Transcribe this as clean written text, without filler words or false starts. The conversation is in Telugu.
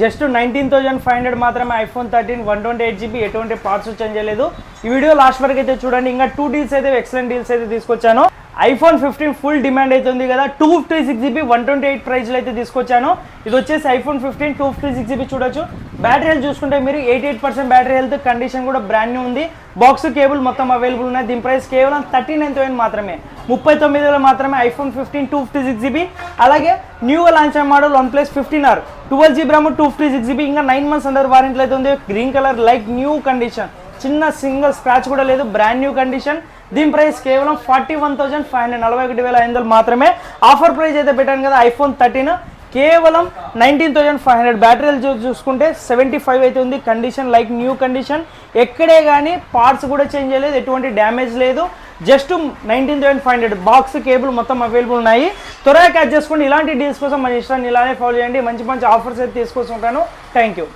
జస్ట్ 19,500 మాత్రమే ఐఫోన్ 13 128GB, ఎటువంటి పార్ట్స్ చేంజ్ చేయలేదు. ఈ వీడియో లాస్ట్ వరకు అయితే చూడండి. ఇంకా 2 డీల్స్ అయితే ఎక్సలెంట్ డీల్స్ అయితే తీసుకొచ్చాను. ఐఫోన్ 15 ఫుల్ డిమాండ్ అవుతుంది కదా, 256GB 128 ప్రైస్లో అయితే తీసుకొచ్చాను. ఇది వచ్చేసి ఐఫోన్ 15 256GB చూడొచ్చు. బ్యాటరీ హెల్త్ చూసుకుంటే మీరు 88% బ్యాటరీ హెల్త్, కండిషన్ కూడా బ్రాండ్ న్యూ ఉంది. బాక్స్ కేబుల్ మొత్తం అవైలబుల్ ఉన్నాయి. దీని ప్రైస్ కేవలం 39,000 మాత్రమే, 39,000 మాత్రమే ఐఫోన్ 15 256GB. అలాగే న్యూగా లాంచ్ అయిన model OnePlus 15R 12GB RAM 256GB, ఇంకా 9 months అండర్ వారంటీ అయితే ఉంది. Green colour like new condition, చిన్న సింగిల్ స్క్రాచ్ కూడా లేదు, బ్రాండ్ న్యూ కండిషన్. దీని ప్రైస్ కేవలం 41,500, 41,500 మాత్రమే. ఆఫర్ ప్రైస్ అయితే పెట్టాను కదా ఐఫోన్ 13 కేవలం 19,500. బ్యాటరీ చూసుకుంటే 75 అయితే ఉంది. కండిషన్ లైక్ న్యూ కండిషన్, ఎక్కడే కానీ పార్ట్స్ కూడా చేంజ్ చేయలేదు, ఎటువంటి డ్యామేజ్ లేదు. జస్ట్ 19,500. బాక్స్ కేబుల్ మొత్తం అవైలబుల్ ఉన్నాయి. త్వరగా క్యాచ్ చేసుకోండి. ఇలాంటి డీల్స్ కోసం మన ఇష్టాన్ని ఇలానే ఫాలో చేయండి. మంచి మంచి ఆఫర్స్ అయితే తీసుకొస్తుంటాను. Thank you.